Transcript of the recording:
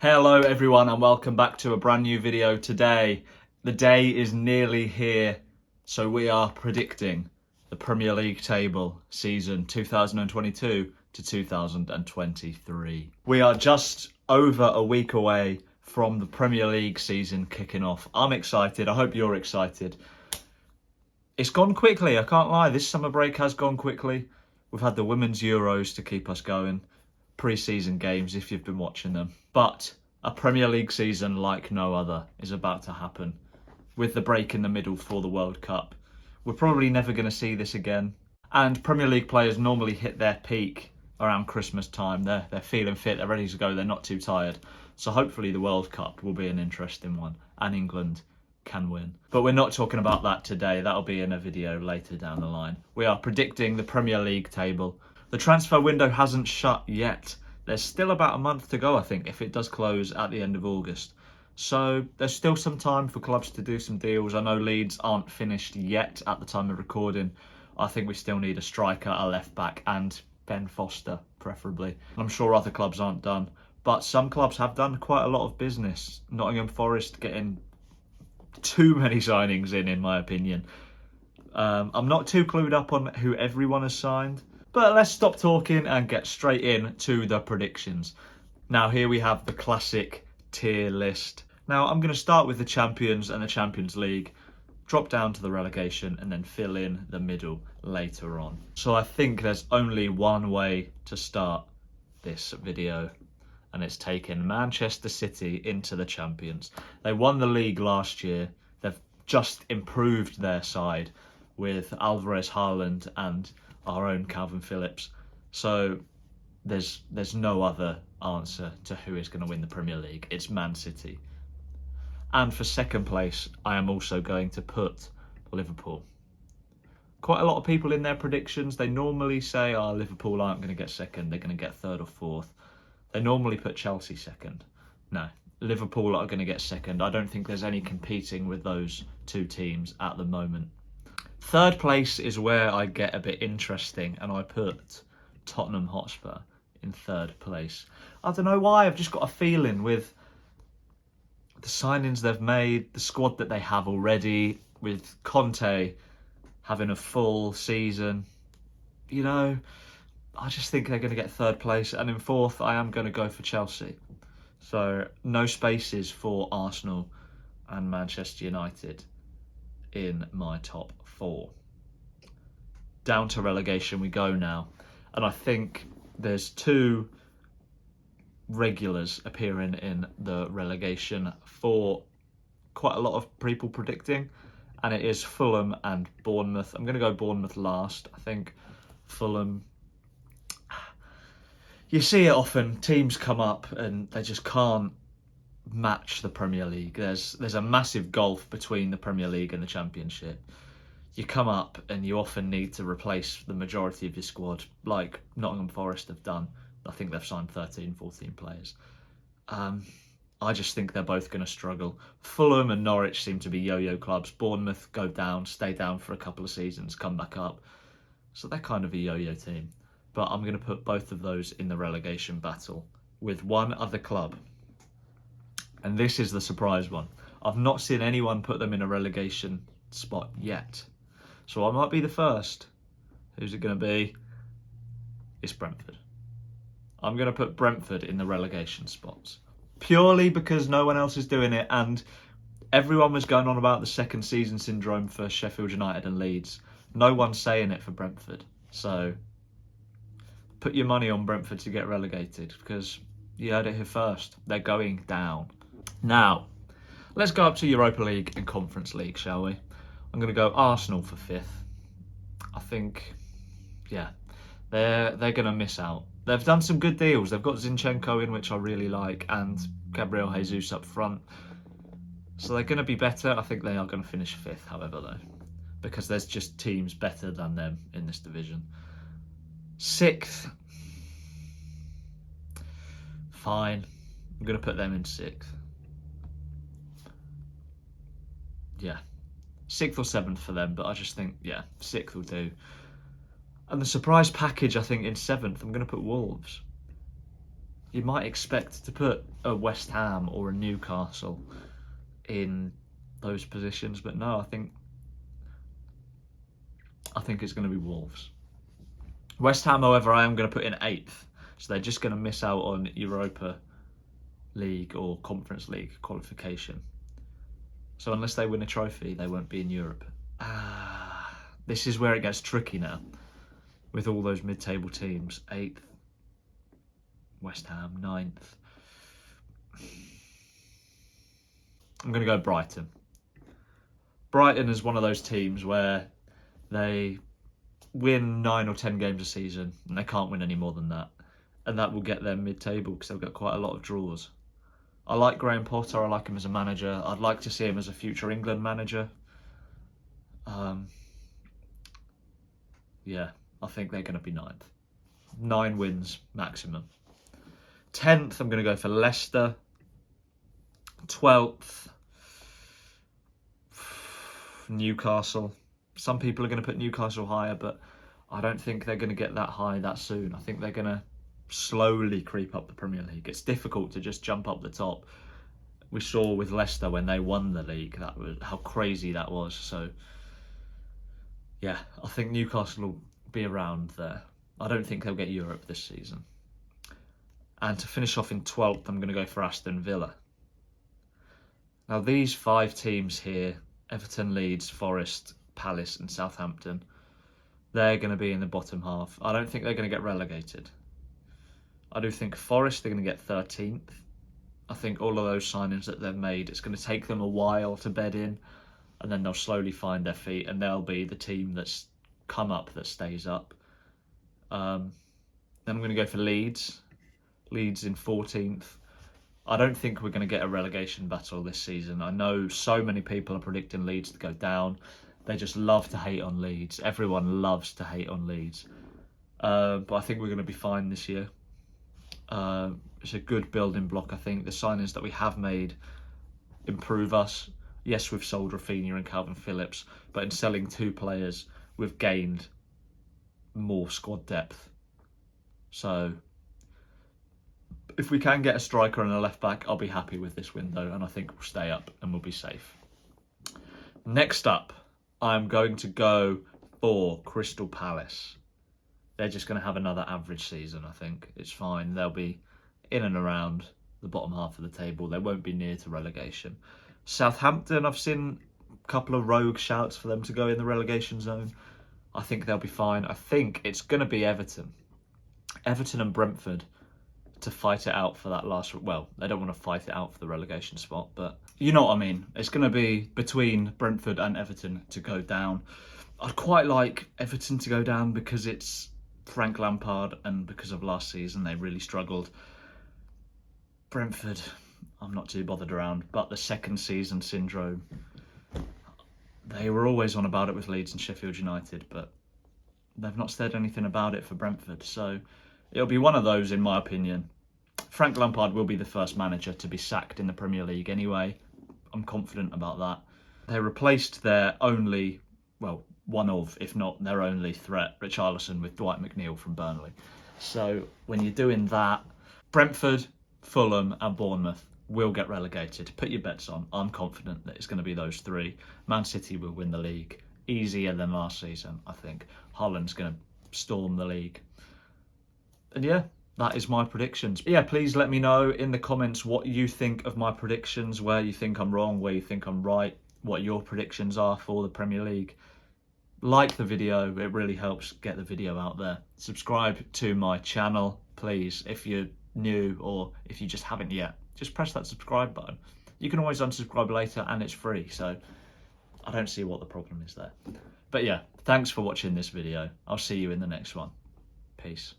Hello everyone and welcome back to a brand new video. Today, the day is nearly here, so we are predicting the Premier League table season 2022 to 2023. We are just over a week away from the Premier League season kicking off. I'm excited, I hope you're excited. It's gone quickly, I can't lie, this summer break has gone quickly. We've had the Women's Euros to keep us going. Pre-season games if you've been watching them, but a Premier League season like no other is about to happen with the break in the middle for the World Cup. We're probably never going to see this again, and Premier League players normally hit their peak around Christmas time. They're feeling fit, they're ready to go, they're not too tired, so hopefully the World Cup will be an interesting one and England can win. But we're not talking about that today, that'll be in a video later down the line. We are predicting the Premier League table. The transfer window hasn't shut yet. There's still about a month to go, I think, if it does close at the end of August. So there's still some time for clubs to do some deals. I know Leeds aren't finished yet at the time of recording. I think we still need a striker, a left back, and Ben Foster, preferably. I'm sure other clubs aren't done, but some clubs have done quite a lot of business. Nottingham Forest getting too many signings in my opinion. I'm not too clued up on who everyone has signed. But let's stop talking and get straight in to the predictions. Now here we have the classic tier list. Now I'm going to start with the Champions and the Champions League, drop down to the relegation and then fill in the middle later on. So I think there's only one way to start this video, and it's taking Manchester City into the Champions. They won the league last year. They've just improved their side with Alvarez, Haaland and our own Calvin Phillips. So there's no other answer to who is going to win the Premier League. It's Man City. And for second place, I am also going to put Liverpool. Quite a lot of people in their predictions, they normally say, oh, Liverpool aren't going to get second, they're going to get third or fourth. They normally put Chelsea second. No, Liverpool are going to get second. I don't think there's any competing with those two teams at the moment. Third place is where I get a bit interesting, and I put Tottenham Hotspur in third place. I don't know why, I've just got a feeling with the signings they've made, the squad that they have already, with Conte having a full season, you know, I just think they're going to get third place. And in fourth, I am going to go for Chelsea. So no spaces for Arsenal and Manchester United in my top four. Down to relegation we go now, and I think there's two regulars appearing in the relegation for quite a lot of people predicting, and it is Fulham and Bournemouth. I'm going to go Bournemouth last. I think Fulham, you see it often, teams come up and they just can't match the Premier League. There's a massive gulf between the Premier League and the Championship. You come up and you often need to replace the majority of your squad, like Nottingham Forest have done. I think they've signed 13, 14 players. I just think they're both going to struggle. Fulham and Norwich seem to be yo-yo clubs. Bournemouth go down, stay down for a couple of seasons, come back up. So they're kind of a yo-yo team. But I'm going to put both of those in the relegation battle with one other club. And this is the surprise one. I've not seen anyone put them in a relegation spot yet. So I might be the first. Who's it going to be? It's Brentford. I'm going to put Brentford in the relegation spots. Purely because no one else is doing it, and everyone was going on about the second season syndrome for Sheffield United and Leeds. No one's saying it for Brentford. So put your money on Brentford to get relegated, because you heard it here first. They're going down. Now, let's go up to Europa League and Conference League, shall we? I'm going to go Arsenal for fifth. I think, yeah, they're going to miss out. They've done some good deals. They've got Zinchenko in, which I really like, and Gabriel Jesus up front. So they're going to be better. I think they are going to finish fifth, however, though, because there's just teams better than them in this division. Sixth, fine. I'm going to put them in sixth. Yeah, sixth or seventh for them, but I just think, yeah, sixth will do. And the surprise package, I think, in seventh, I'm going to put Wolves. you might expect to put a West Ham or a Newcastle in those positions, but no, I think it's going to be Wolves. West Ham, however, I am going to put in 8th, so they're just going to miss out on Europa League or Conference League qualification. So unless they win a trophy, they won't be in Europe. This is where it gets tricky now, with all those mid-table teams. 8th, West Ham, 9th. I'm going to go Brighton. Brighton is one of those teams where they win 9 or 10 games a season and they can't win any more than that. And that will get them mid-table because they've got quite a lot of draws. I like Graham Potter, I like him as a manager. I'd like to see him as a future England manager. Yeah, I think they're going to be 9th. 9 wins maximum. 10th, I'm going to go for Leicester. 12th, Newcastle. Some people are going to put Newcastle higher, but I don't think they're going to get that high that soon. I think they're going to slowly creep up the Premier League. It's difficult to just jump up the top. We saw with Leicester when they won the league, that was how crazy that was. So yeah, I think Newcastle will be around there. I don't think they'll get Europe this season. And to finish off in 12th, I'm going to go for Aston Villa. Now these 5 teams here, Everton, Leeds, Forest, Palace and Southampton, they're going to be in the bottom half. I don't think they're going to get relegated. I do think Forest, they're going to get 13th. I think all of those signings that they've made, it's going to take them a while to bed in, and then they'll slowly find their feet, and they'll be the team that's come up that stays up. Then I'm going to go for Leeds. Leeds in 14th. I don't think we're going to get a relegation battle this season. I know so many people are predicting Leeds to go down. They just love to hate on Leeds. Everyone loves to hate on Leeds. But I think we're going to be fine this year. It's a good building block, I think. The signings that we have made improve us. Yes, we've sold Rafinha and Calvin Phillips, but in selling 2 players, we've gained more squad depth. So if we can get a striker and a left back, I'll be happy with this window, and I think we'll stay up and we'll be safe. Next up, I'm going to go for Crystal Palace. They're just going to have another average season, I think. It's fine. They'll be in and around the bottom half of the table. They won't be near to relegation. Southampton, I've seen a couple of rogue shouts for them to go in the relegation zone. I think they'll be fine. I think it's going to be Everton. Everton and Brentford to fight it out for that last... Well, they don't want to fight it out for the relegation spot, but you know what I mean. It's going to be between Brentford and Everton to go down. I'd quite like Everton to go down because it's Frank Lampard, and because of last season they really struggled. Brentford, I'm not too bothered around, but the second season syndrome, they were always on about it with Leeds and Sheffield United, but they've not said anything about it for Brentford, so it'll be one of those, in my opinion. Frank Lampard will be the first manager to be sacked in the Premier League anyway. I'm confident about that. They replaced their only, well, one of, if not their only threat, Richarlison, with Dwight McNeil from Burnley. So when you're doing that, Brentford, Fulham and Bournemouth will get relegated. Put your bets on. I'm confident that it's going to be those 3. Man City will win the league easier than last season, I think. Holland's going to storm the league. And yeah, that is my predictions. But yeah, please let me know in the comments what you think of my predictions, where you think I'm wrong, where you think I'm right, what your predictions are for the Premier League. Like the video, it really helps get the video out there. Subscribe to my channel, please, if you're new or if you just haven't yet. Just press that subscribe button. You can always unsubscribe later and it's free, so I don't see what the problem is there. But yeah, thanks for watching this video. I'll see you in the next one. Peace.